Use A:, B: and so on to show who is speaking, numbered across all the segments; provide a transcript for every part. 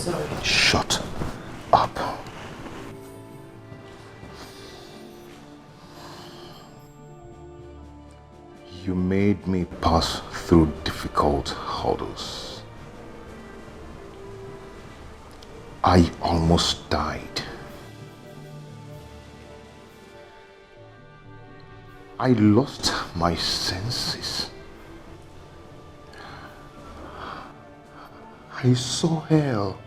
A: sorry.
B: Shut up. You made me pass through difficult hurdles. I almost died. I lost my senses. I saw hell.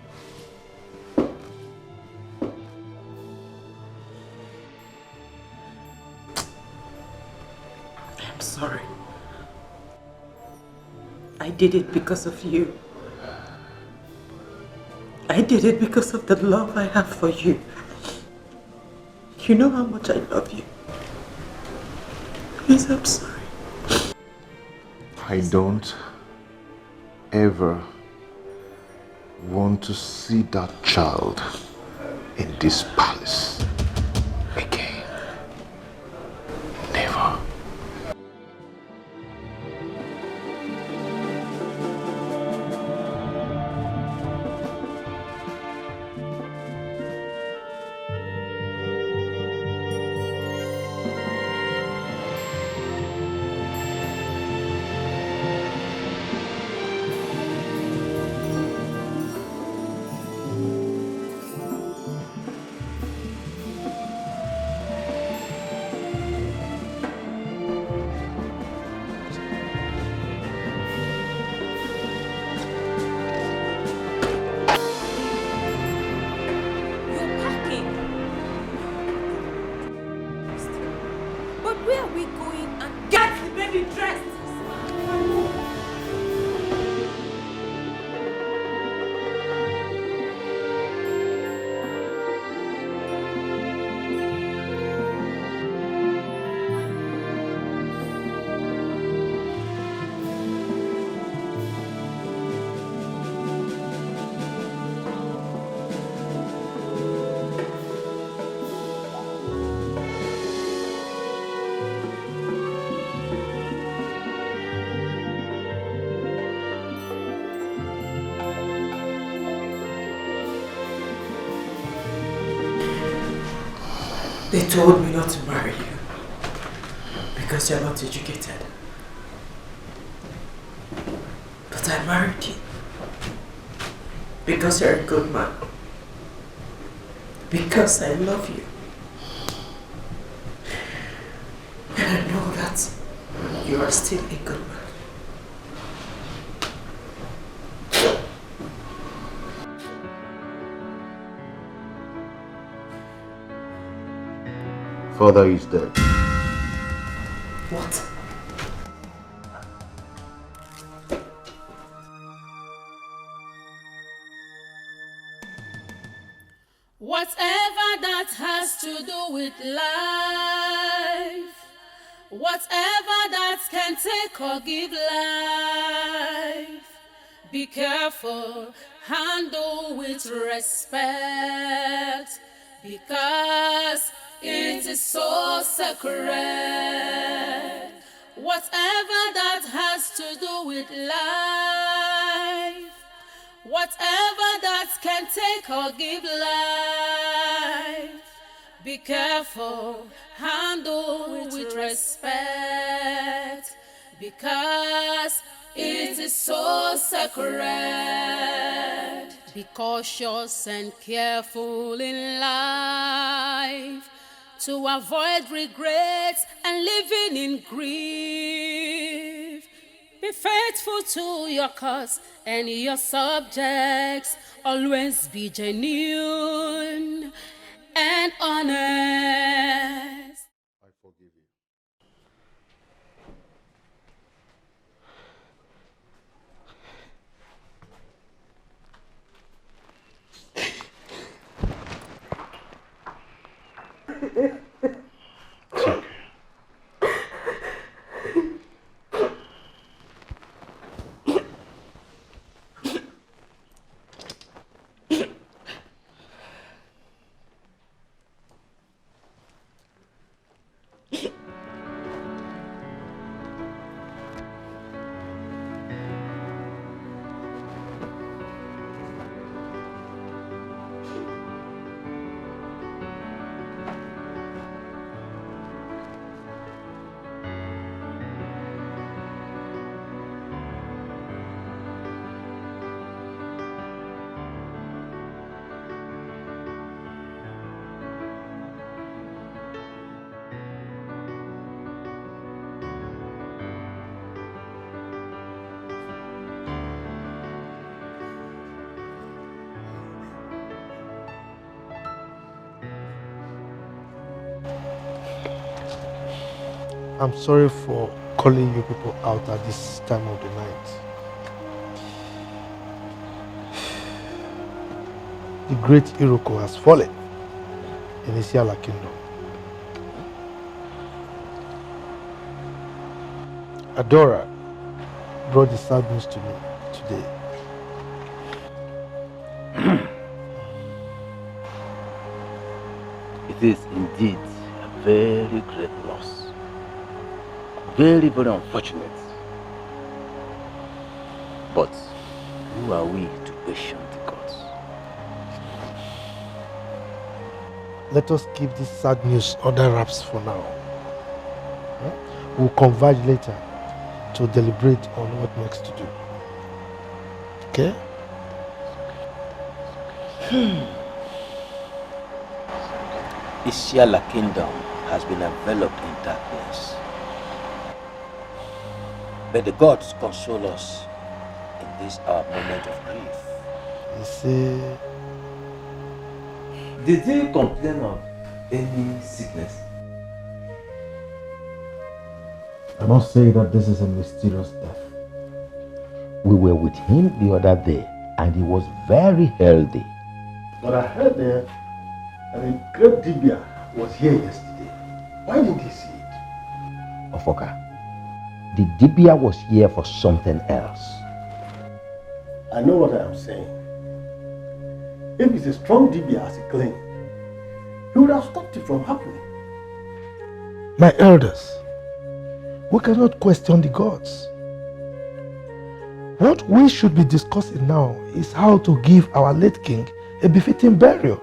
A: I'm sorry. I did it because of you. I did it because of the love I have for you. You know how much I love you. Please, I'm sorry.
B: I don't ever want to see that child in this palace again. Never.
A: They told me not to marry you because you're not educated. But I married you because you're a good man. Because I love you. And I know that you are still a good man.
B: Father is dead.
A: What?
C: Whatever that has to do with life, whatever that can take or give life, be careful, handle with respect, because it is so sacred. Whatever that has to do with life, whatever that can take or give life, be careful, handle with respect, because it is so sacred. Be cautious and careful in life to avoid regrets and living in grief. Be faithful to your cause and your subjects. Always be genuine and honest.
B: I forgive you. It's okay.
D: I'm sorry for calling you people out at this time of the night. The great Etiko has fallen in Isiala kingdom. Adora brought the sad news to me today.
E: It is indeed a very great loss. Very, very unfortunate. But who are we to question the gods?
D: Let us keep this sad news under wraps for now. We'll converge later to deliberate on what next to do. Okay?
E: Isiala kingdom has been enveloped in darkness. But the gods console us in this our moment of grief.
D: You see...
F: Did you complain of any sickness?
B: I must say that this is a mysterious death.
E: We were with him the other day and he was very healthy.
B: But I heard that a great Dibia was here yesterday. Why didn't he see it?
E: Ofoka, the Dibia was here for something else.
G: I know what I am saying. If it's a strong Dibia as he claims, he would have stopped it from happening.
D: My elders, we cannot question the gods. What we should be discussing now is how to give our late king a befitting burial.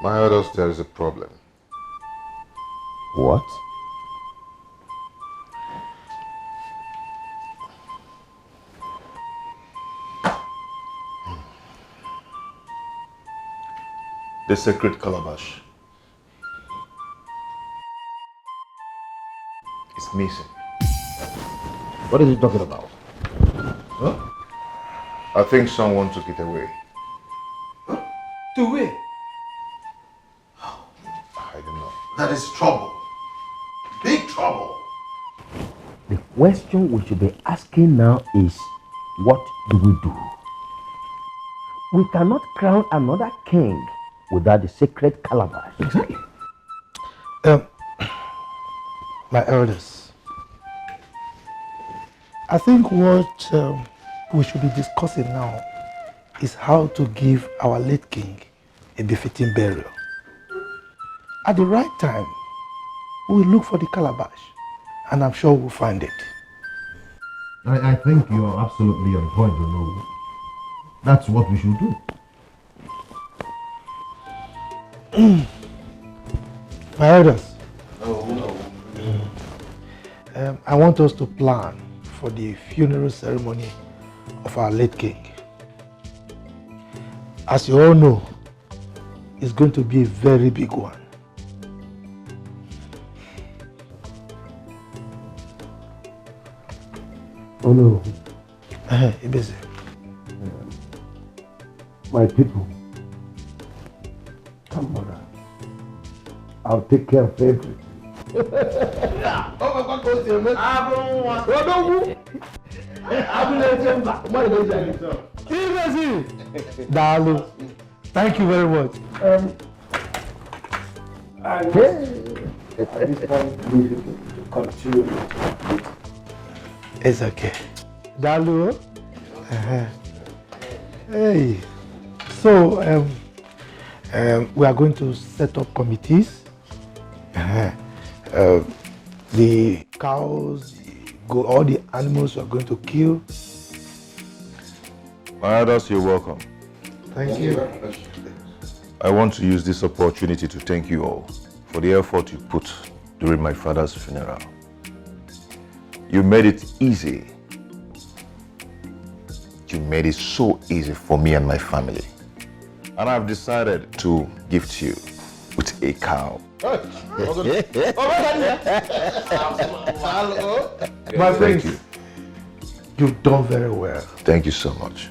B: My elders, there is a problem.
E: What?
B: The sacred calabash is missing.
E: What is he talking about?
B: Huh? I think someone took it away.
F: To where?
B: I don't know.
G: That is trouble. Big trouble.
E: The question we should be asking now is, what do we do? We cannot crown another king without the sacred calabash.
F: Exactly.
D: My elders, I think what we should be discussing now is how to give our late king a befitting burial. At the right time, we'll look for the calabash, and I'm sure we'll find it.
H: I think you're absolutely on point, Ronaldo. That's what we should do.
D: My elders, I want us to plan for the funeral ceremony of our late king. As you all know, it's going to be a very big one.
H: Oh no.
D: Ibeze.
H: My people. Come on. I'll take care of everything.
D: Dalu, thank you very much.
H: At this point, we should continue.
D: It's okay. Dalu. Hey. So, we are going to set up committees. The cows, all the animals we are going to kill.
B: My elders, you're welcome.
D: Thank you.
B: I want to use this opportunity to thank you all for the effort you put during my father's funeral. You made it easy. You made it so easy for me and my family. And I've decided to gift you with a cow.
D: My
B: Thank you.
D: You've done very well.
B: Thank you so much.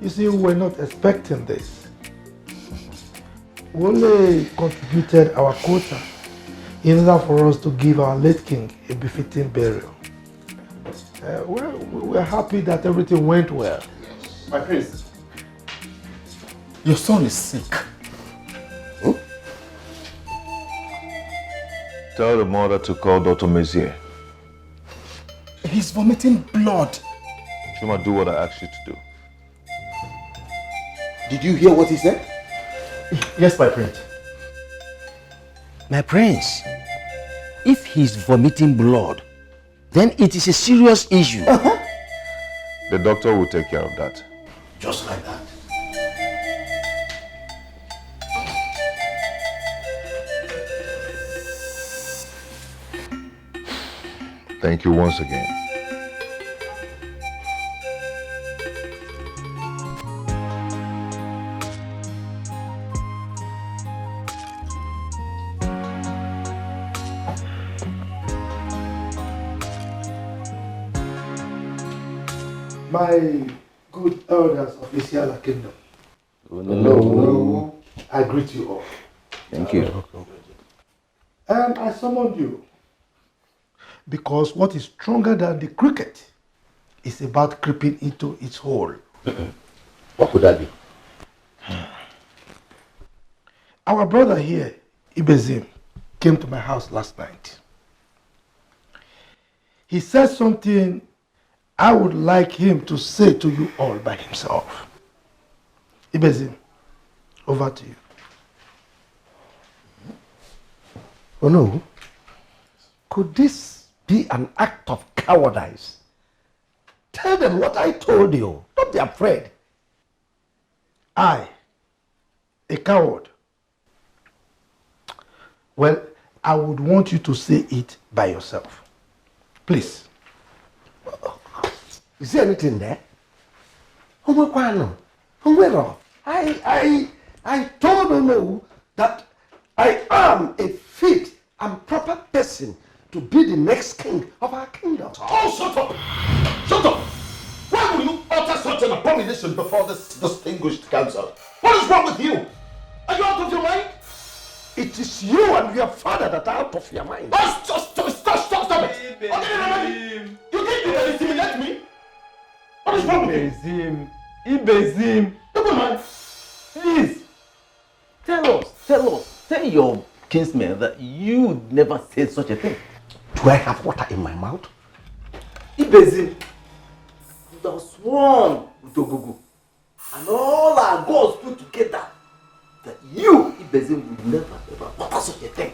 D: You see, we were not expecting this. We only contributed our quota in order for us to give our late king a befitting burial. Well, we're happy that everything went well.
G: My prince, your son is sick.
B: Tell the mother to call Dr. Mezier.
G: He's vomiting blood.
B: Chuma, do what I asked you to do.
G: Did you hear what he said?
F: Yes, my prince.
E: My prince, if he's vomiting blood, then it is a serious issue.
B: The doctor will take care of that.
G: Just like that.
B: Thank you once again.
D: My good elders of Isiala Kingdom.
E: No.
D: I greet you all.
E: Thank you.
D: And I summoned you because what is stronger than the cricket is about creeping into its hole.
E: What could that be?
D: Our brother here, Ibezim, came to my house last night. He said something I would like him to say to you all by himself. Ibezim, over to you.
E: Oh no. Could this be an act of cowardice? Tell them what I told you. Don't be afraid.
D: I, a coward. Well, I would want you to say it by yourself. Please.
E: Is there anything there? I told you that I am a fit and proper person to be the next king of our kingdom.
G: Oh, shut up! Shut up! Why will you utter such an abomination before this distinguished council? What is wrong with you? Are you out of your mind?
E: It is you and your father that are out of your mind.
G: Oh, stop it! Okay, you think you can intimidate me? What is wrong with you?
F: Ibezim.
G: Never mind.
F: Please, tell your kinsmen that you never said such a thing.
E: Do I have water in my mouth?
F: Ibezim, you have sworn with Ogugu and all our gods put together that you, Ibezim, would never ever utter such a thing.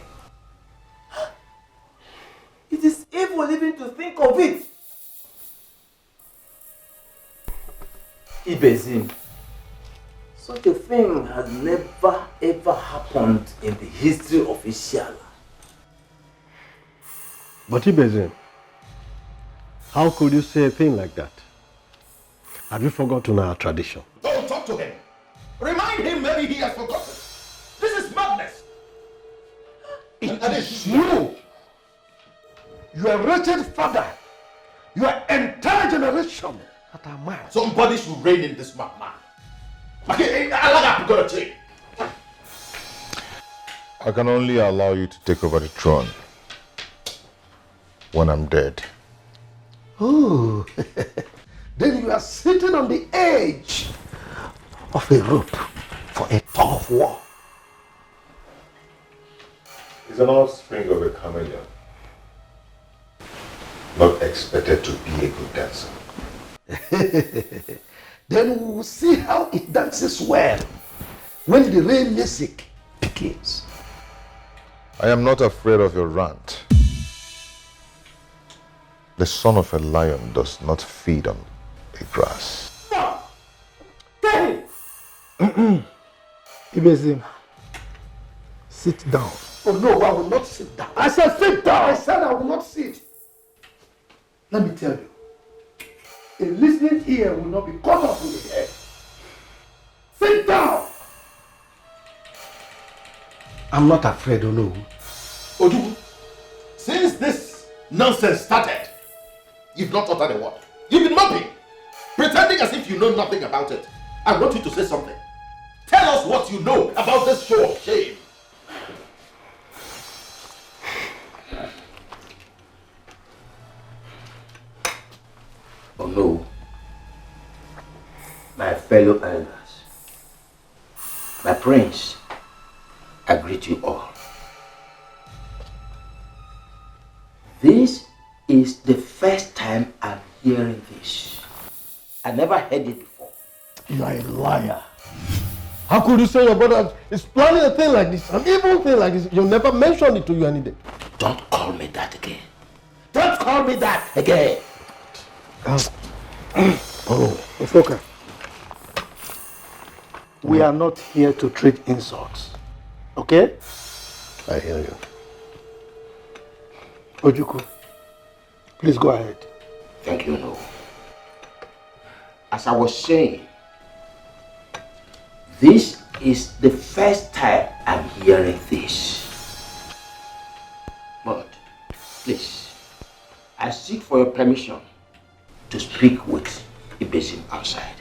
F: It is evil even to think of it. Ibezim, such a thing has never ever happened in the history of Isiala.
G: But Ibezim, how could you say a thing like that? Have you forgotten our tradition?
I: Don't talk to him. Remind him maybe he has forgotten. This is madness.
E: It is you, your wretched father, your entire generation that are mad.
I: Somebody should reign in this madman. Okay, I
B: can only allow you to take over the throne when I'm dead.
E: Oh, then you are sitting on the edge of a rope for a tug of war.
B: He's an offspring of a chameleon. Not expected to be a good dancer.
E: Then we will see how it dances well when the rain music begins.
B: I am not afraid of your rant. The son of a lion does not feed on the grass.
D: Ibezim, sit down.
E: Oh no, I will not sit down.
D: I said sit down.
E: I said I will not sit.
D: Let me tell you, a listening ear will not be cut off with the head. Sit down.
E: I'm not afraid, oh no.
I: Ojugu, since this nonsense started, you've not uttered a word. speaking as if you know nothing about it. I want you to say something. Tell us what you know about this show of shame.
E: Oh no, my fellow elders, my prince, I greet you all. This is the first time I'm hearing this. I never heard it before.
G: You are a liar. How could you say your brother is planning a thing like this, an evil thing like this? You never mentioned it to you any day.
E: Don't call me that again. Don't call me that again.
D: Oh, Ofoka. We are not here to treat insults. Okay?
G: I hear you.
D: Ojuku, please go ahead.
E: Thank you, no. As I was saying, this is the first time I'm hearing this. But, please, I seek for your permission to speak with Ibezim outside.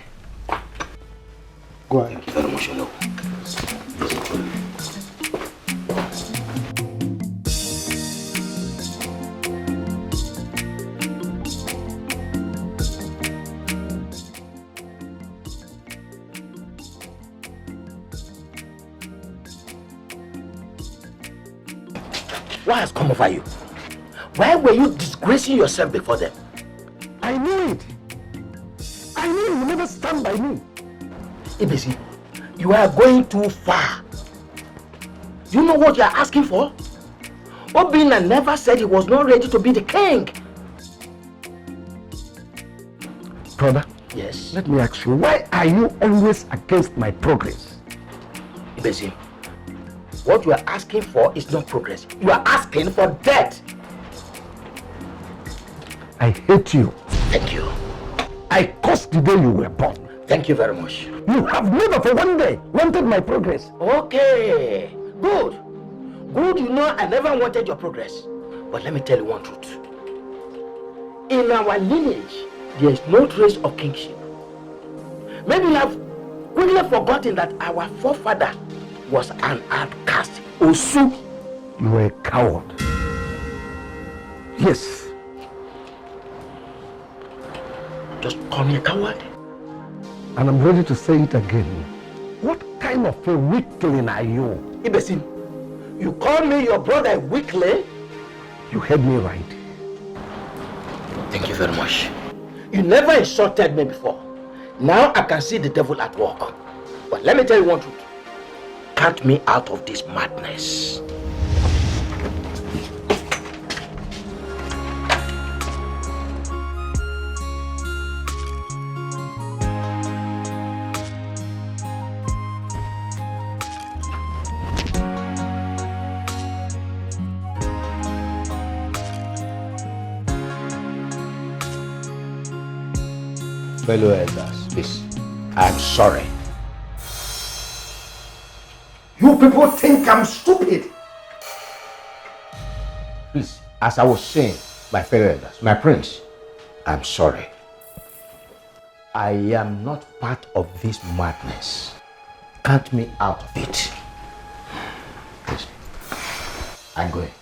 D: Go ahead.
E: Thank you very much, no. What has come over you? Why were you disgracing yourself before them?
G: I knew it. I knew you would never stand by me.
E: Ibezi, you are going too far. You know what you are asking for? Obinna never said he was not ready to be the king.
G: Brother,
E: Yes.
G: let me ask you, why are you always against my progress?
E: Ibezi, what you are asking for is not progress. You are asking for death.
G: I hate you.
E: Thank you.
G: I cursed the day you were born.
E: Thank you very much.
G: You have never for one day wanted my progress.
E: Okay, good. Good, you know I never wanted your progress. But let me tell you one truth. In our lineage, there is no trace of kingship. Maybe you have quickly forgotten that our forefather was an outcast. Osu.
G: You were a coward. Yes.
E: Just call me a coward.
G: And I'm ready to say it again. What kind of a weakling are you?
E: Ibesim, you call me your brother a weakling?
G: You heard me right.
E: Thank you very much. You never insulted me before. Now I can see the devil at work. But let me tell you one truth. Count me out of this madness. Fellow elders, please, I'm sorry.
G: You people think I'm stupid.
E: Please, as I was saying, my fellow elders, my prince, I'm sorry. I am not part of this madness. Count me out of it. Please, I'm going.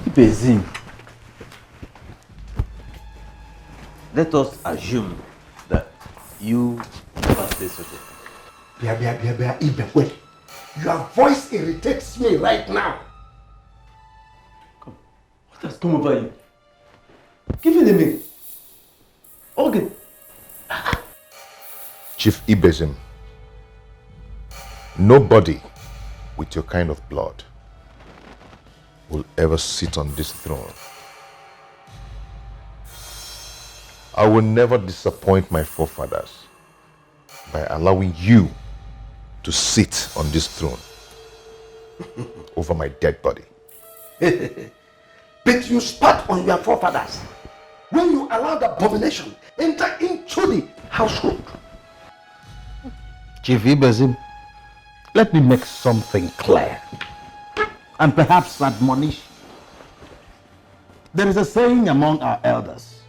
F: Ibezim, let us assume that you never say such a thing.
G: Your voice irritates me right now.
F: Come, what has come over you? Give it to me. Okay.
B: Chief Ibezim, nobody with your kind of blood will ever sit on this throne. I will never disappoint my forefathers by allowing you to sit on this throne over my dead body.
G: But you spat on your forefathers when you allowed abomination enter into the household.
F: Chief Ibezim, let me make something clear and perhaps admonish.
G: There is a saying among our elders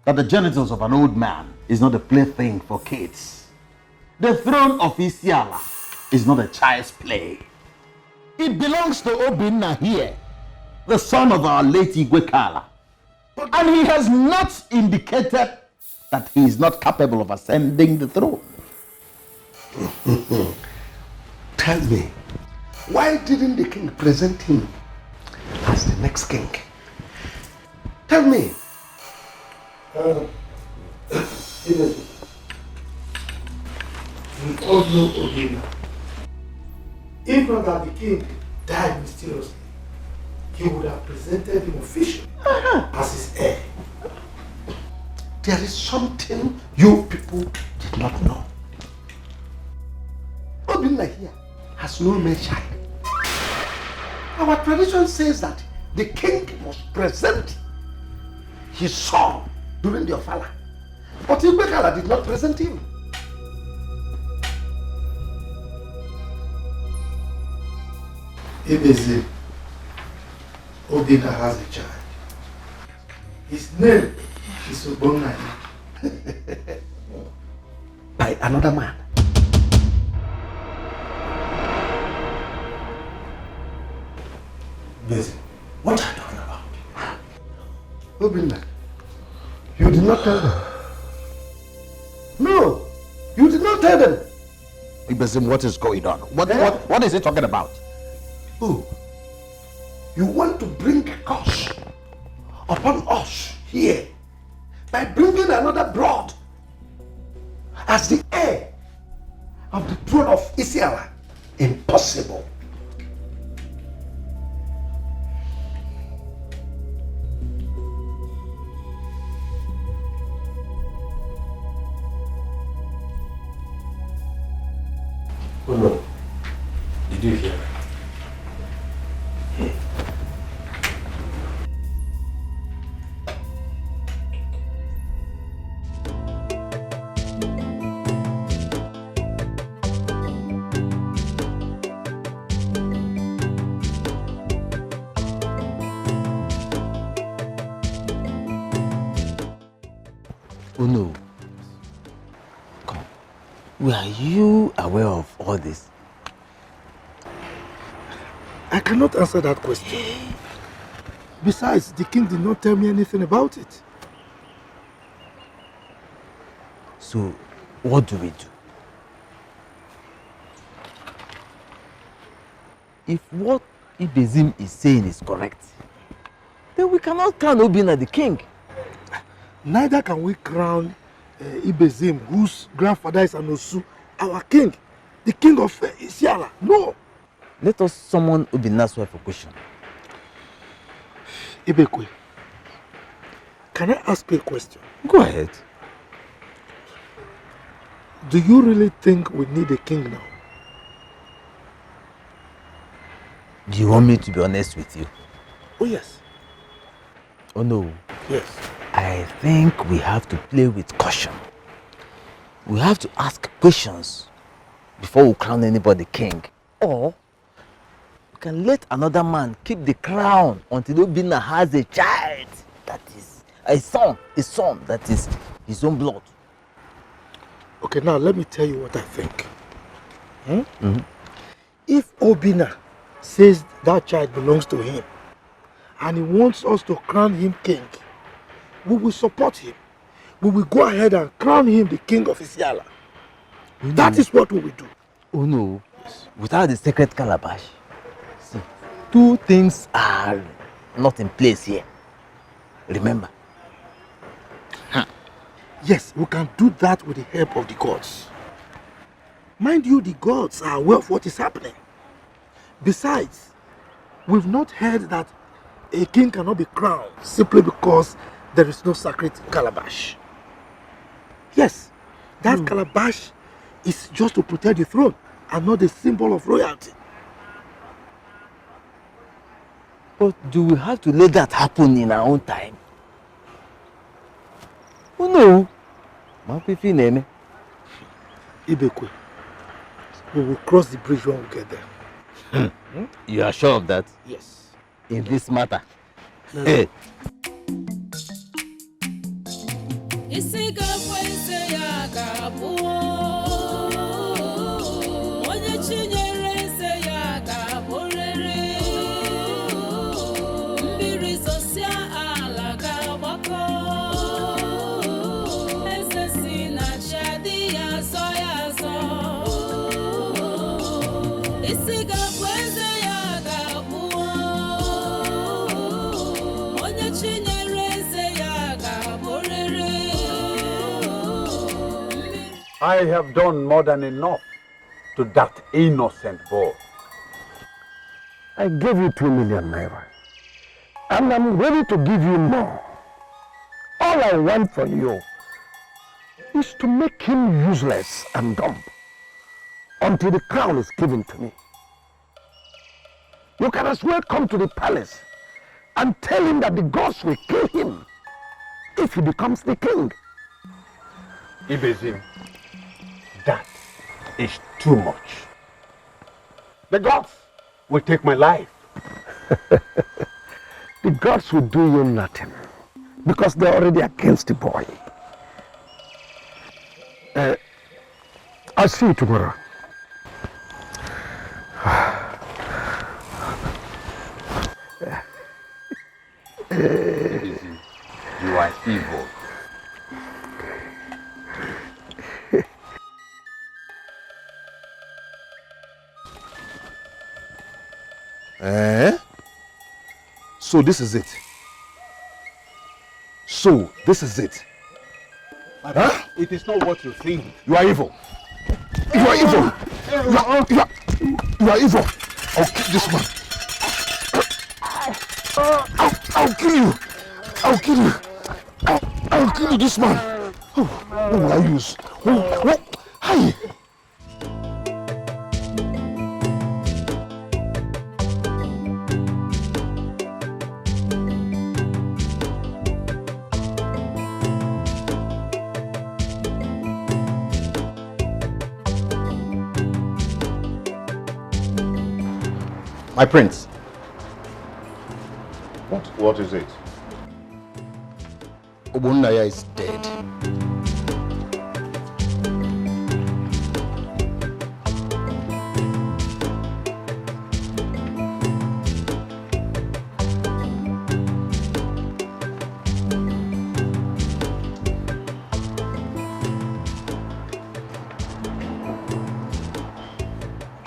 G: that the genitals of an old man is not a plaything for kids. The throne of Isiala is not a child's play. It belongs to Obinna here, the son of our late Igwekala. And he has not indicated that he is not capable of ascending the throne.
J: Tell me, why didn't the king present him as the next king? Tell me.
D: We all know Obinna. If not that the king died mysteriously, he would have presented him officially as his heir.
J: There is something you people did not know. Obinna here has no MESHACH. Our tradition says that the king must present his son during the Ofala. But Igwekala did not present him.
D: Ibeze, Obinna has a child. His name is Obonai.
J: By another man.
D: Ibeze, what are you talking about?
J: Obinna, you did not tell them. No, you did not tell them.
G: Ibezim, what is going on? What is he talking about?
J: Oh, you want to bring a curse upon us here by bringing another broad as the heir of the throne of Isiala? Impossible.
D: Oh no. Did you hear that?
F: Oh no. Come. Were you aware of all this?
D: I cannot answer that question. Besides, the king did not tell me anything about it.
F: So, what do we do? If what Ibezim is saying is correct, then we cannot crown Obinna the king.
D: Neither can we crown Ibezim, whose grandfather is Anosu, our king, the king of Isiala. No.
F: Let us summon Obinna's wife for question.
D: Ibekwe, can I ask you a question?
F: Go ahead.
D: Do you really think we need a king now?
F: Do you want me to be honest with you?
D: Oh yes.
F: Oh no.
D: Yes.
F: I think we have to play with caution. We have to ask questions before we crown anybody king. Or we can let another man keep the crown until Obinna has a child, that is a son that is his own blood.
D: Okay, now let me tell you what I think. If Obinna says that child belongs to him and he wants us to crown him king, we will support him. We will go ahead and crown him the king of Isiala. That is what we will do.
F: Oh no. Yes. Without the sacred calabash. See, two things are not in place here. Remember.
D: Yes, we can do that with the help of the gods. Mind you, the gods are aware of what is happening. Besides, we've not heard that a king cannot be crowned simply because there is no sacred calabash. Yes, that calabash is just to protect the throne and not a symbol of royalty.
F: But do we have to let that happen in our own time? Oh no.
D: Ibekwe, we will cross the bridge when we get there.
F: You are sure of that?
D: Yes.
F: In this matter?
E: Hey.
K: I have done more than enough to that innocent boy.
L: I gave you 2 million naira. And I'm ready to give you more. All I want from you is to make him useless and dumb until the crown is given to me. You can as well come to the palace and tell him that the gods will kill him if he becomes the king.
K: Ibezim, that is too much. The gods will take my life.
L: The gods will do you nothing because they're already against the boy. I'll see you tomorrow.
K: You are evil.
B: So this is it. So this is it.
K: Huh? It is not what you think.
B: You are evil. You are evil. You are evil. I'll kill this man. I'll kill you. I'll kill you. I'll kill you, this man. Oh, what will I use? What? Hi.
I: My prince.
B: What is it?
I: Obunnaya is dead.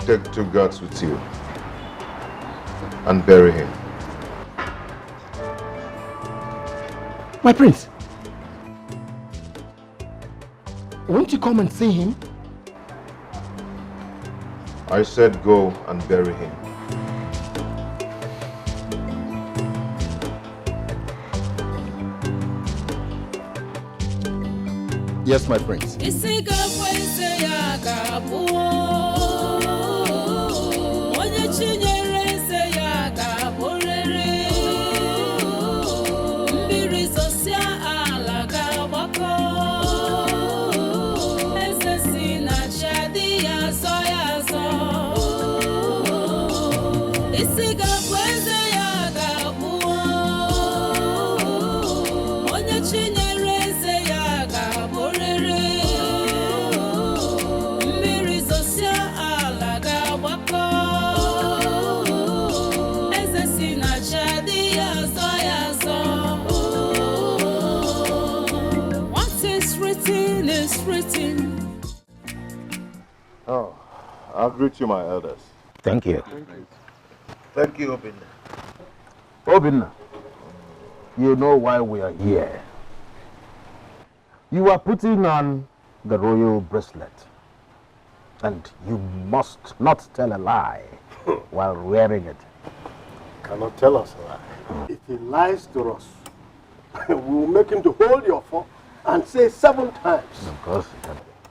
B: Take 2 guards with you and bury him.
L: My prince, won't you come and see him?
B: I said go and bury him.
I: Yes, my prince.
B: Oh, I'll greet you, my elders.
E: Thank you.
J: Thank you, Obinna.
E: Obinna, you know why we are here. You are putting on the royal bracelet. And you must not tell a lie while wearing it.
J: Cannot tell us a lie. If he lies to us, we will make him to hold your fork and say 7 times.
E: Of course.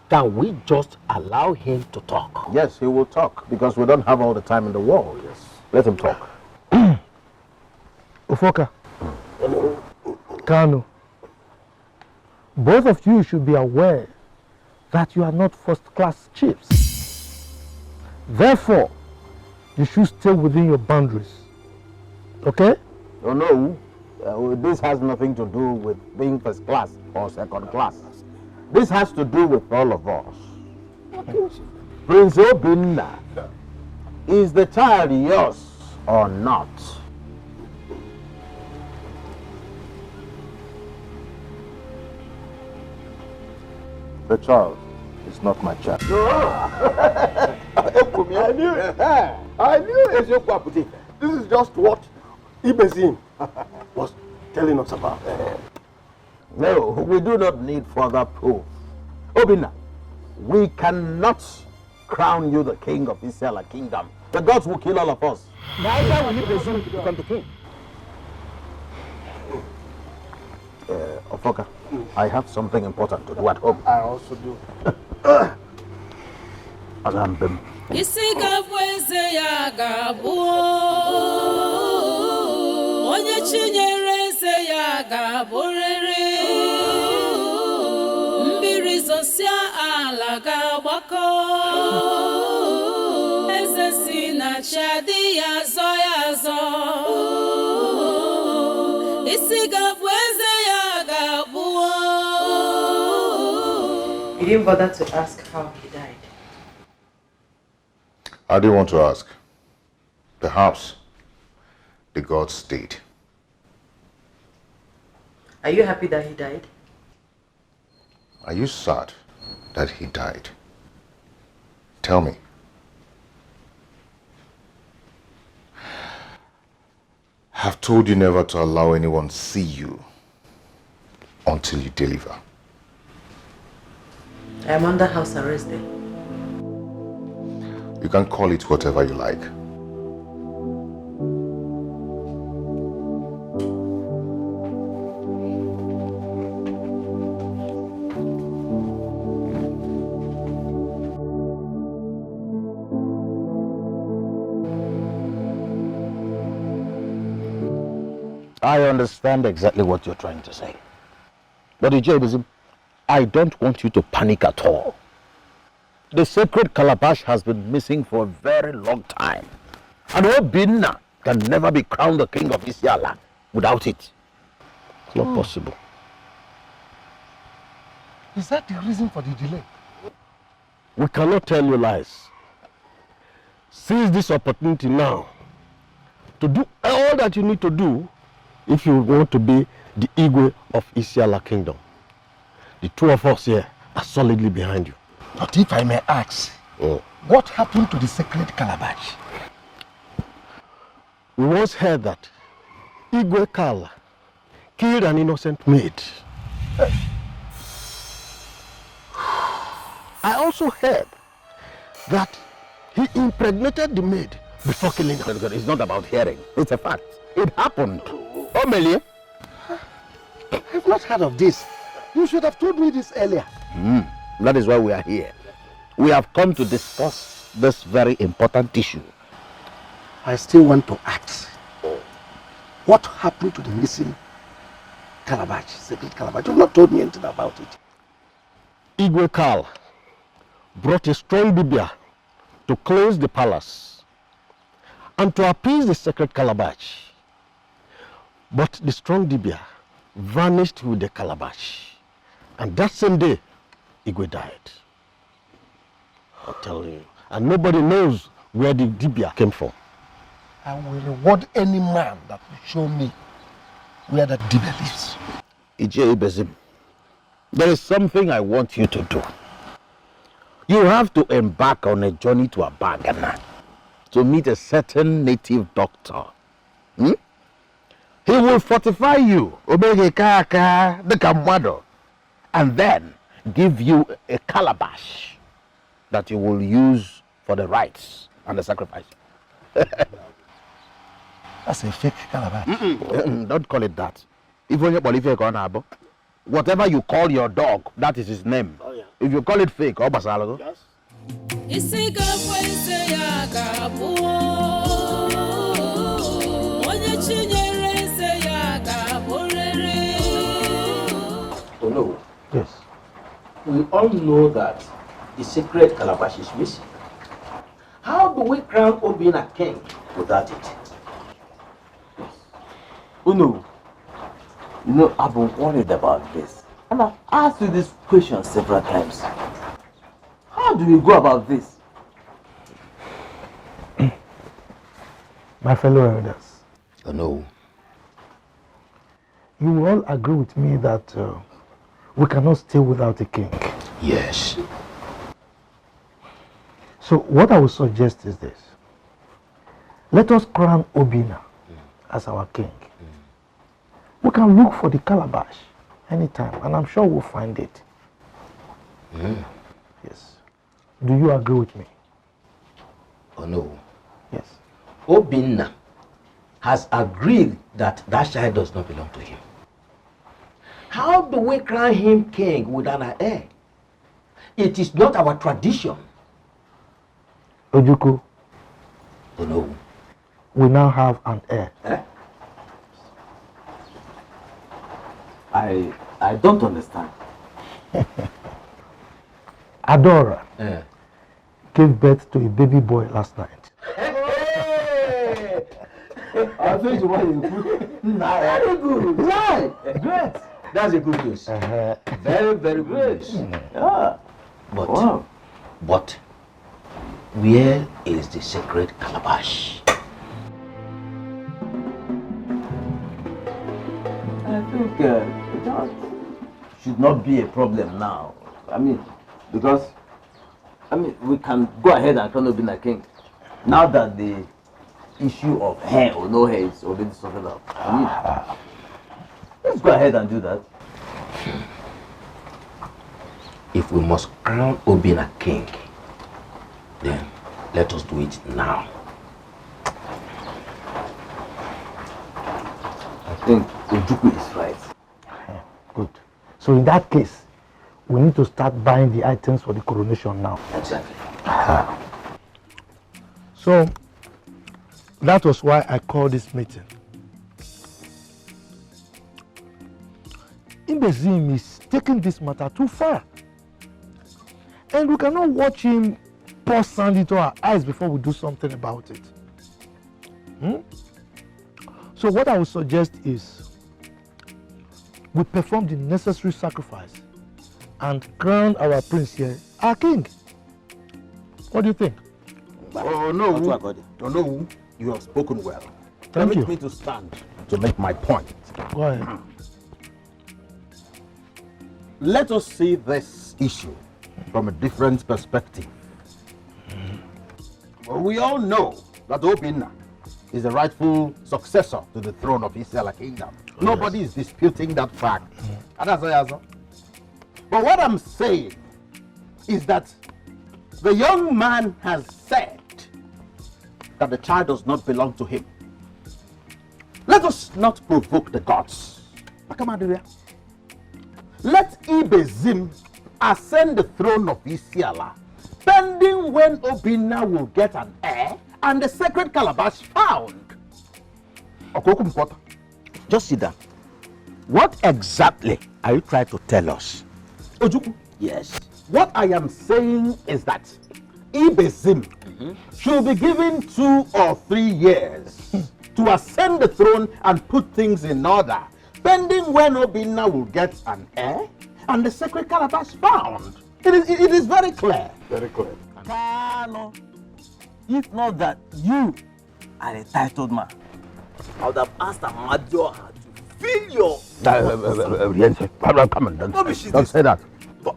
L: Can we just allow him to talk?
E: Yes, he will talk because we don't have all the time in the world. Yes. Let him talk.
L: Ufoka, Kano, both of you should be aware that you are not first-class chiefs. Therefore, you should stay within your boundaries. Okay?
E: Oh no,
G: This has nothing to do with being first class or second class. This has to do with all of us. Prince Obinna, is the child yours or not?
B: The child is not my child.
K: I knew it. I knew it. This is just what Ibezin was telling us about.
G: No, we do not need further proof. Obinna, we cannot crown you the king of Israel kingdom. The gods will kill all of us.
L: Neither will you presume to become the king.
G: Ofoka, I have something important to do at home.
K: I also do.
G: Agambem.
C: Isigabweze ya gabu Onye chinyereze ya gaborere Mbiri zosia ala gabako Eze si na chadi ya zo Isigabweze ya gabu.
A: You didn't bother to ask how he died.
B: I didn't want to ask. Perhaps the gods did.
A: Are you happy that he died?
B: Are you sad that he died? Tell me. I've told you never to allow anyone see you until you deliver.
A: I am under house arrest then.
B: You can call it whatever you like.
G: I understand exactly what you're trying to say. But Ijebizim, I don't want you to panic at all. The sacred calabash has been missing for a very long time. And Obinna can never be crowned the king of Isiala without it. It's not possible.
L: Is that the reason for the delay?
G: We cannot tell you lies. Seize this opportunity now to do all that you need to do if you want to be the Igwe of Isiala kingdom. The two of us here are solidly behind you.
L: But if I may ask, what happened to the sacred calabash?
G: We once heard that Igwe Kala killed an innocent maid. I also heard that he impregnated the maid before killing her. It's not about hearing, it's a fact. It happened. Oh, Melie?
L: I've not heard of this. You should have told me this earlier.
G: That is why we are here. We have come to discuss this very important issue.
L: I still want to ask, what happened to the missing calabash, sacred calabash? You have not told me anything about it.
G: Igwe Kal brought a strong Bibia to cleanse the palace and to appease the sacred calabash. But the strong Dibia vanished with the calabash. And that same day, Igwe died. I'll tell you. And nobody knows where the Dibia came from.
L: I will reward any man that will show me where that Dibia lives.
G: Ije Ibezim, there is something I want you to do. You have to embark on a journey to Abagana to meet a certain native doctor. He will fortify you, and then give you a calabash that you will use for the rites and the sacrifice.
L: That's a fake calabash.
G: Don't call it that. Whatever you call your dog, that is his name. Oh, yeah. If you call it fake, yes.
E: No. Yes. We all know that the sacred calabash is missing. How do we crown Obinna king without it?
F: Uno, You know, I've been worried about this. And I've asked you this question several times. How do we go about this?
D: My fellow elders.
E: Oh no.
D: You will all agree with me that we cannot stay without a king.
E: Yes.
D: So what I would suggest is this. Let us crown Obina as our king. We can look for the calabash anytime, and I'm sure we'll find it. Yes. Do you agree with me?
E: Oh no.
D: Yes.
E: Obinna has agreed that that child does not belong to him. How do we crown him king without an heir? It is not our tradition.
D: Ojuku.
E: Oh no.
D: We now have an heir.
F: I don't understand.
D: Adora gave birth to a baby boy last night.
F: I think you want to put. Very good. Right. Great.
E: That's a good news. Very, very good news.
F: Yeah.
E: But where is the sacred calabash?
F: I think that should not be a problem now. I mean, because we can go ahead and crown Obinna king now that the issue of hair or no hair is already sorted out. I mean, let's go ahead and do that.
E: If we must crown Obinna king, then let us do it now.
F: I think Ojuku is right.
D: Good. So in that case, we need to start buying the items for the coronation now.
E: Exactly.
D: So that was why I called this meeting. Ibezim is taking this matter too far. And we cannot watch him pour sand into our eyes before we do something about it. So what I would suggest is we perform the necessary sacrifice and crown our prince here, our king. What do you think?
G: Oh no, oh no, you have spoken well.
D: Thank you.
G: Permit me to stand to make my point.
D: Go ahead.
G: Let us see this issue from a different perspective. Well, we all know that Obinna is the rightful successor to the throne of Isiala Kingdom. Nobody is disputing that fact. But what I'm saying is that the young man has said that the child does not belong to him. Let us not provoke the gods. Let Ibezim ascend the throne of Isiala, pending when Obinna will get an heir and the sacred calabash found.
E: Just sit down. What exactly are you trying to tell us?
G: Ojuku.
E: Yes.
G: What I am saying is that Ibezim should be given 2 or 3 years to ascend the throne and put things in order, pending when Obinna will get an heir and the sacred calabash found. It is very clear.
K: Very clear.
F: Kano, if not that you are a titled man, I would have asked Amadioha to fill your...
G: Come on, don't say that.
K: But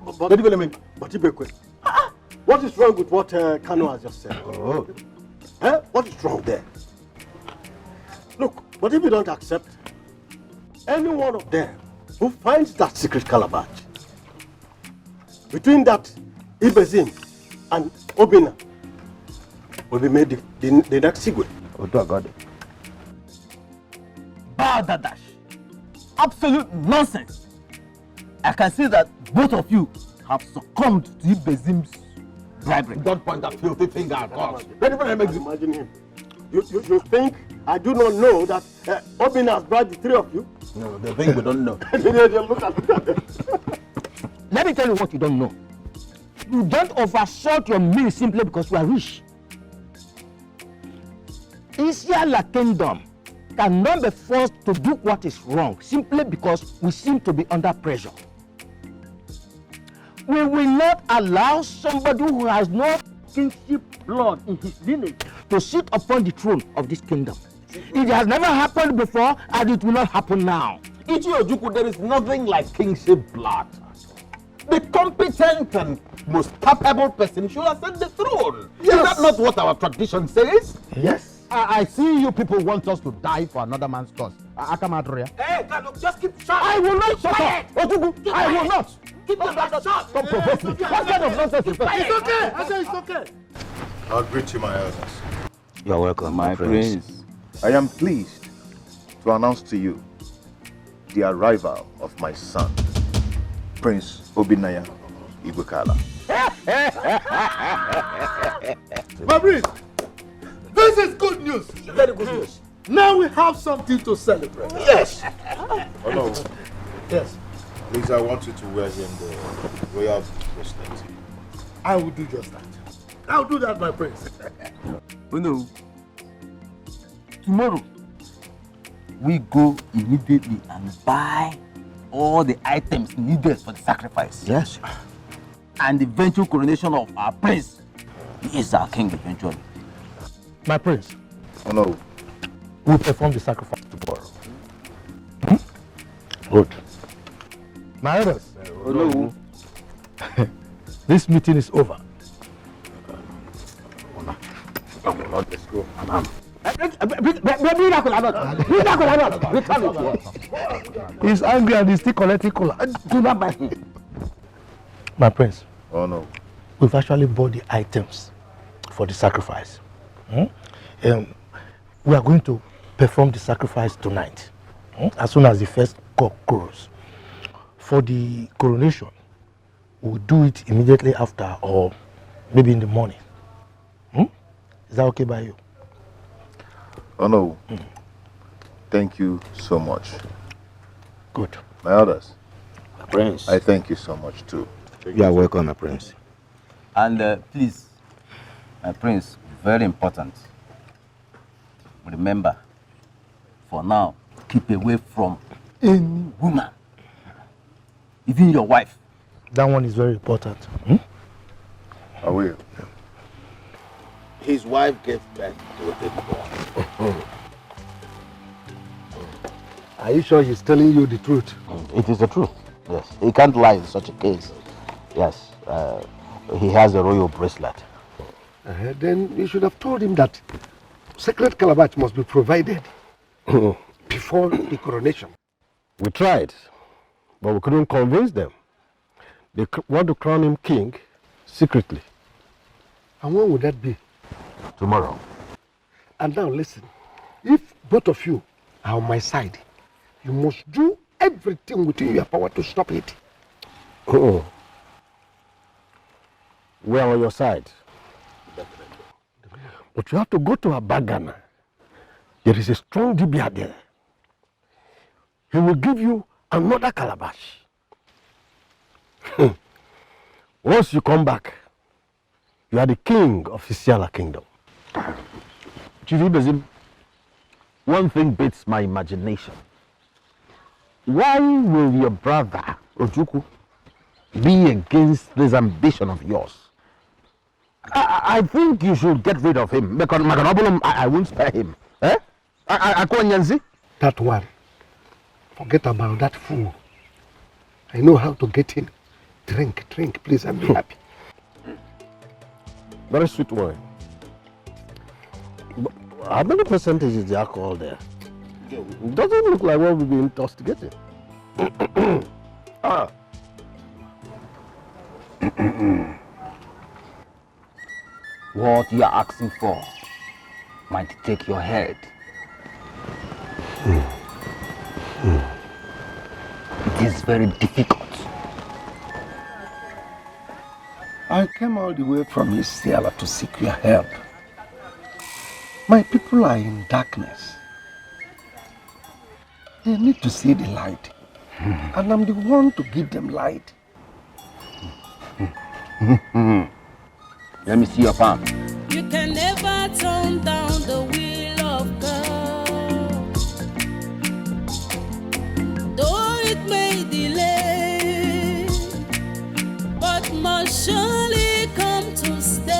K: what is wrong with what Kano has just said? What is wrong there? Look, but if you don't accept any one of them who finds that secret calabash, between that Ibezim and Obinna will be made the next Sigwe.
F: Badadash. Absolute nonsense. I can see that both of you have succumbed to Ibezim's bribery.
G: Don't point that filthy finger at us.
K: Imagine him. You think I do not know that Obinna has bribed the 3 of you?
G: No, they think we don't know.
K: Look at them.
E: Let me tell you what you don't know. You don't overshot your meal simply because you are rich. Isiala Kingdom cannot be forced to do what is wrong simply because we seem to be under pressure. We will not allow somebody who has no kingship blood in his lineage to sit upon the throne of this kingdom. It has never happened before and it will not happen now.
G: Ichiojuku, there is nothing like kingship blood. The competent and most capable person should ascend the throne. Yes. Is that not what our tradition says?
L: Yes.
H: I see you people want us to die for another man's cause. Akamadria.
K: Hey, Kano, just keep shut.
H: I will not shut up. Ojuku, I will not.
K: Keep your mouth shut.
H: Don't provoke me. What kind of nonsense is that?
K: It's okay. I say it's okay.
B: I'll greet you, my elders.
E: You are welcome, my prince.
B: I am pleased to announce to you the arrival of my son, Prince Obinaya Igwekala.
J: My prince, this is good news.
K: Very good news.
J: Now we have something to celebrate.
K: Yes.
B: Oh no.
J: Yes.
B: Please, I want you to wear him the royal bracelet.
J: I will do just that. I'll do that, my prince.
G: Oh no. Tomorrow, we go immediately and buy all the items needed for the sacrifice.
E: Yes.
G: And the eventual coronation of our prince. He is our king eventually.
L: My prince.
B: Oh no.
L: We'll perform the sacrifice tomorrow. Good. My elders.
G: Oh no.
L: This meeting is over.
G: Let's go.
L: He's angry and he's still collecting cola. Do not buy him. My prince.
B: Oh no.
L: We've actually bought the items for the sacrifice. We are going to perform the sacrifice tonight, as soon as the first cock crows. For the coronation, we'll do it immediately after or maybe in the morning. Is that okay by you?
B: Oh no. Thank you so much.
L: Good.
B: My elders.
E: My prince.
B: I thank you so much too.
E: You are welcome, my prince.
G: And please, my prince, very important. Remember, for now, keep away from any woman, even your wife.
L: That one is very important.
B: I will.
G: His wife gave birth to a baby boy.
J: Are you sure he's telling you the truth?
E: It is the truth. Yes. He can't lie in such a case. Yes. He has a royal bracelet.
J: Then you should have told him that sacred calabash must be provided before the coronation.
L: We tried, but we couldn't convince them. They want to crown him king secretly.
J: And when would that be?
L: Tomorrow.
J: And now listen, if both of you are on my side, you must do everything within your power to stop it.
L: We're on your side. But you have to go to Abagana. There is a strong Dibia there. He will give you another calabash. Once you come back, you are the king of Isiala kingdom.
E: Chief Ibezim, one thing beats my imagination. Why will your brother, Ojuku, be against this ambition of yours? I think you should get rid of him. Because I won't spare him. Eh?
J: That one. Forget about that fool. I know how to get him. Drink, please, and be happy.
L: Very sweet wine. How many percentage is the alcohol there? It doesn't look like what we've been intoxicated.
G: What you are asking for might take your head. It is very difficult.
J: I came all the way from Isiala to seek your help. My people are in darkness. They need to see the light. And I'm the one to give them light.
G: Let me see your palm.
C: You can never turn down the will of God. must surely come to stay.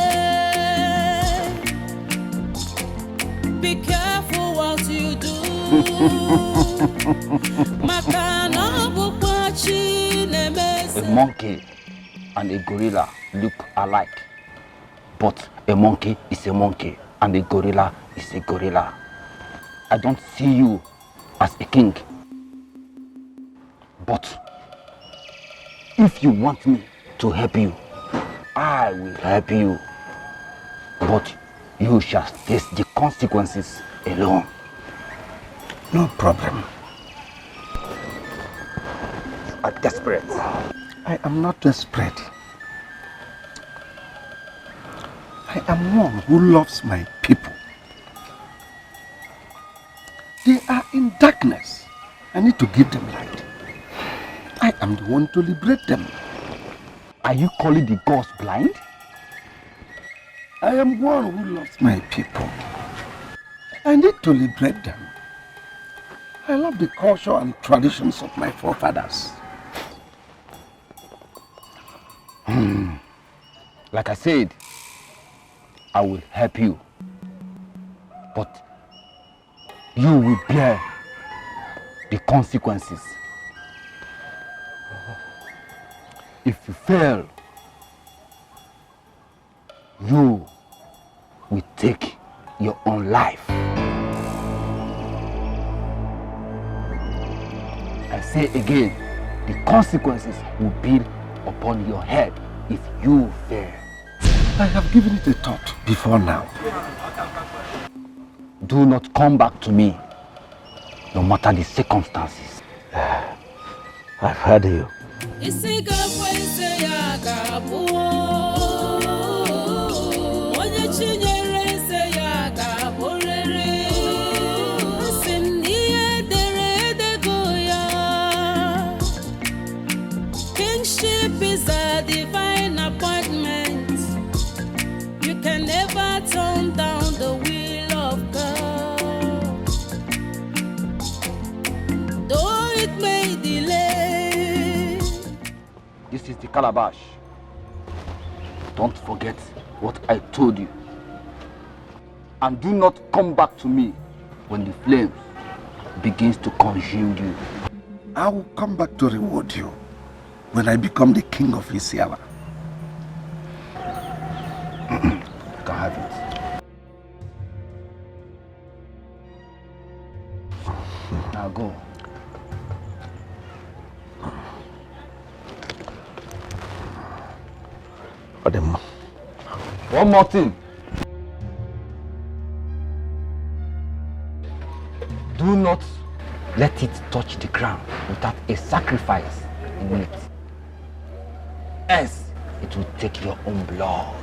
C: Be careful what you do.
M: A monkey and a gorilla look alike, but a monkey is a monkey and a gorilla is a gorilla. I don't see you as a king, but if you want me to help you, I will help you, but you shall face the consequences alone.
L: No problem.
M: You are desperate.
L: I am not desperate. I am one who loves my people. They are in darkness. I need to give them light. I am the one to liberate them.
M: Are you calling the gods blind?
L: I am one who loves my people. I need to liberate them. I love the culture and traditions of my forefathers.
M: Like I said, I will help you, but you will bear the consequences. If you fail, you will take your own life. I say again, the consequences will be upon your head if you fail.
L: I have given it a thought before now.
M: Do not come back to me, no matter the circumstances.
L: I've heard you.
C: Kingship is a divine appointment. You can never turn down the will of God. Though it may delay.
M: This is the calabash. Don't forget what I told you. And do not come back to me when the flames begins to consume you.
L: I will come back to reward you when I become the king of Isiala.
M: You can have it. Now go. One more thing. Do not let it touch the ground without a sacrifice in it. Else, it will take your own blood.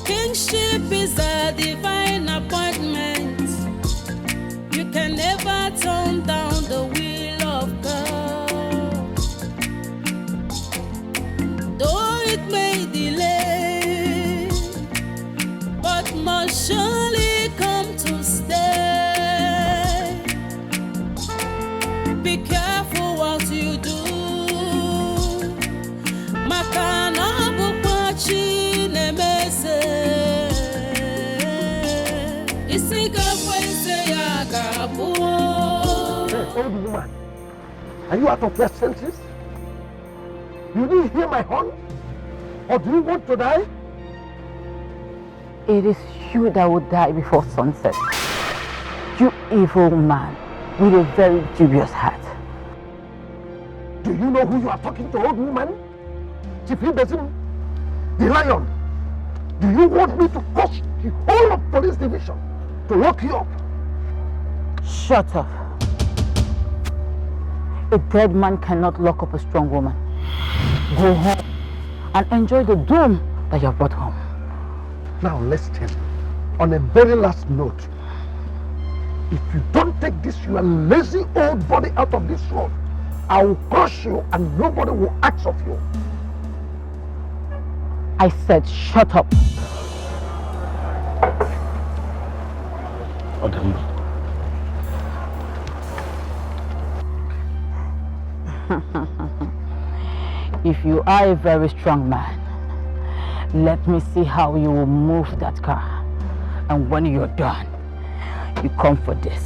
C: Kingship is a divine appointment. You can never turn down the will of God. Though it may delay, but must surely come to stay. Be careful what you do. Makana bukwachi nemese. Isiga kwese ya gabuo.
L: Hey, old woman, are you out of your senses? You didn't hear my horn? Or do you want to die?
N: It is you that will die before sunset. You evil man with a very dubious heart.
L: Do you know who you are talking to, old woman? Chief Ibesim, the lion. Do you want me to cost the whole of police division to lock you up?
N: Shut up. A dead man cannot lock up a strong woman. Go home and enjoy the doom that you have brought home.
L: Now listen, on a very last note, if you don't take this your lazy old body out of this road, I will crush you and nobody will ask of you.
N: I said shut up. If you are a very strong man, let me see how you will move that car. And when you're done, you come for this.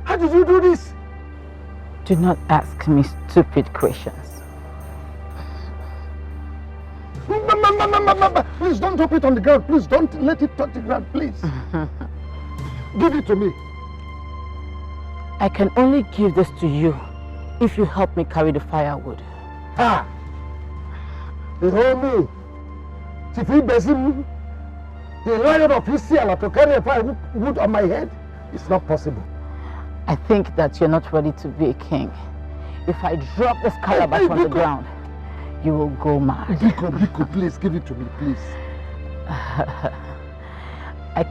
L: How did you do this?
N: Do not ask me stupid questions.
L: Please don't drop it on the ground. Please don't let it touch the ground, please. Give it to me.
N: I can only give this to you if you help me carry the firewood.
L: Ah! You hear me? Chief Ibesim, the lion of Isiala to carry a firewood on my head? It's not possible.
N: I think that you're not ready to be a king. If I drop this calabash on the ground, you will go mad.
L: Biko, please give it to me, please.
N: I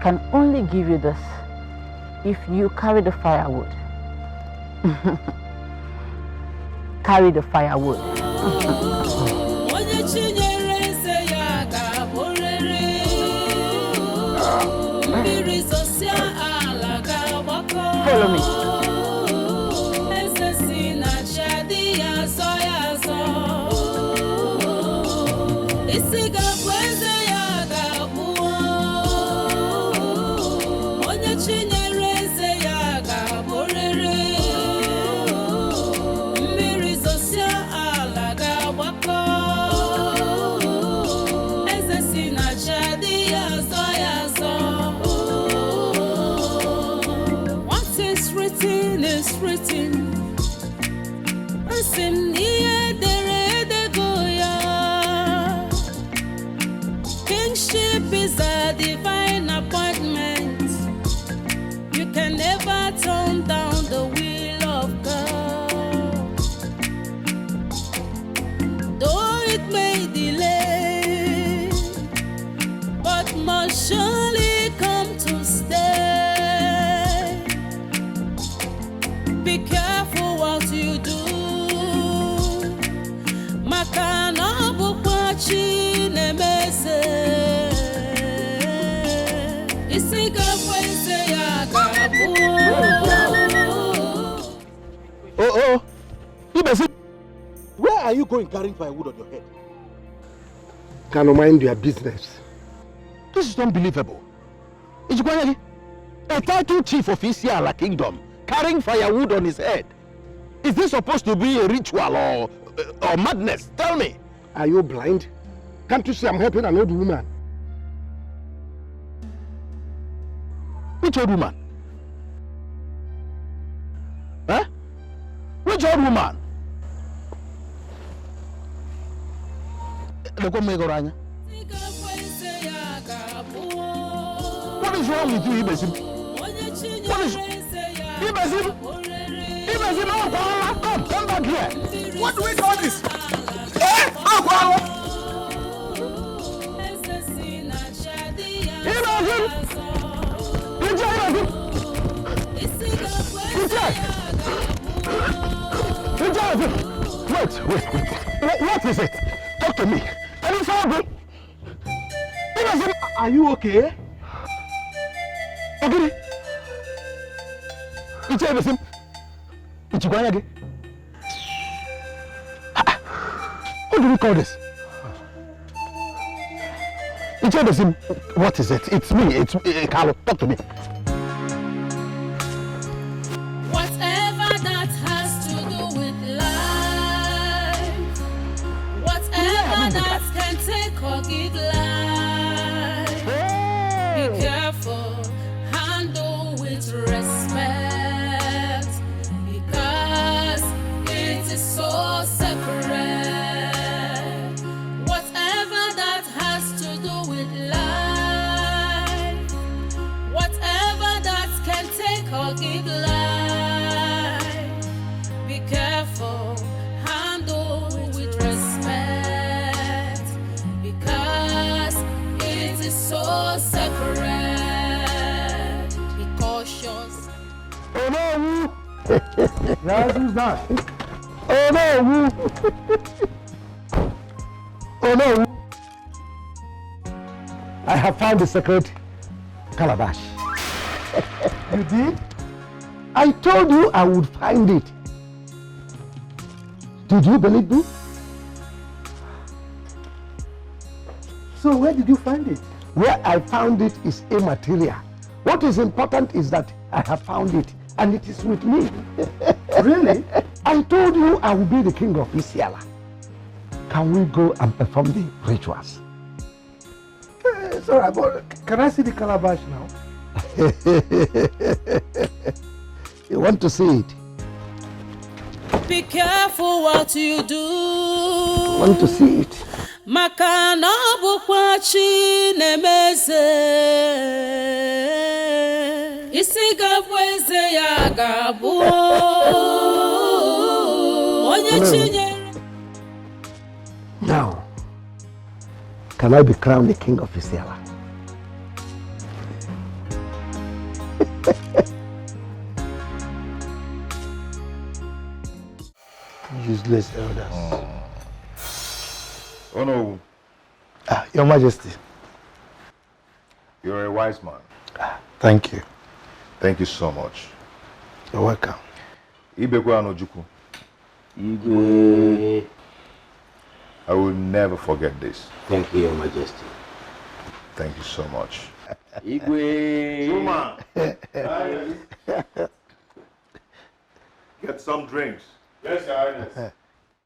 N: can only give you this if you carry the firewood. Carry the firewood. Follow me.
C: Kingship is a divine appointment. You can never turn down the will of God. Though it may delay, but must surely come to stay. Be careful what you do. Makana bukwachi nemese.
L: Oh, where are you going carrying firewood on your head? Can you mind your business?
G: This is unbelievable. Ichigwanyagi, a title chief of Isiala Kingdom carrying firewood on his head. Is this supposed to be a ritual or madness? Tell me.
L: Are you blind? Can't you see I'm helping an old woman?
G: Which old woman? Huh? Which old woman? What is wrong with you, Ibesim? What is... Ibesim? Ibesim, come back here. What do we call this? Wait. What is it? Talk to me. Can you follow me?
L: Are you okay?
G: Okay. Ichibanyagi. What do we call this? Ichibanyagi, what is it? It's me. It's Carlo. Talk to me.
C: Whatever that has to do is so sacred. Whatever that has to do with life, whatever that can take or give life, be careful, handle with respect, because it is so sacred. Be cautious.
L: Oh no! Now who's that? Oh no! Oh no! I have found the sacred calabash. You did? I told you I would find it. Did you believe me?
D: So where did you find it?
L: Where I found it is immaterial. What is important is that I have found it and it is with me.
D: Really?
L: I told you I will be the king of Isiala. Can we go and perform the rituals?
D: It's all right, but can I see the calabash now?
L: You want to see it?
C: Be careful what you do.
L: Want to see it?
C: Maka na bukwa Chinemeze. Isi gabu eze ya gabu. Onye Chinye.
L: Now, can I be crowned the king of Isiala?
D: Useless elders.
B: Oh no.
D: Your Majesty.
B: You're a wise man.
D: Thank you.
B: Thank you so much.
D: You're welcome.
B: Ibekwe Anojuku.
E: Igwe.
B: I will never forget this.
E: Thank you, Your Majesty.
B: Thank you so much.
E: Igwe.
B: Zuma. Get some drinks.
I: Yes, Your Highness.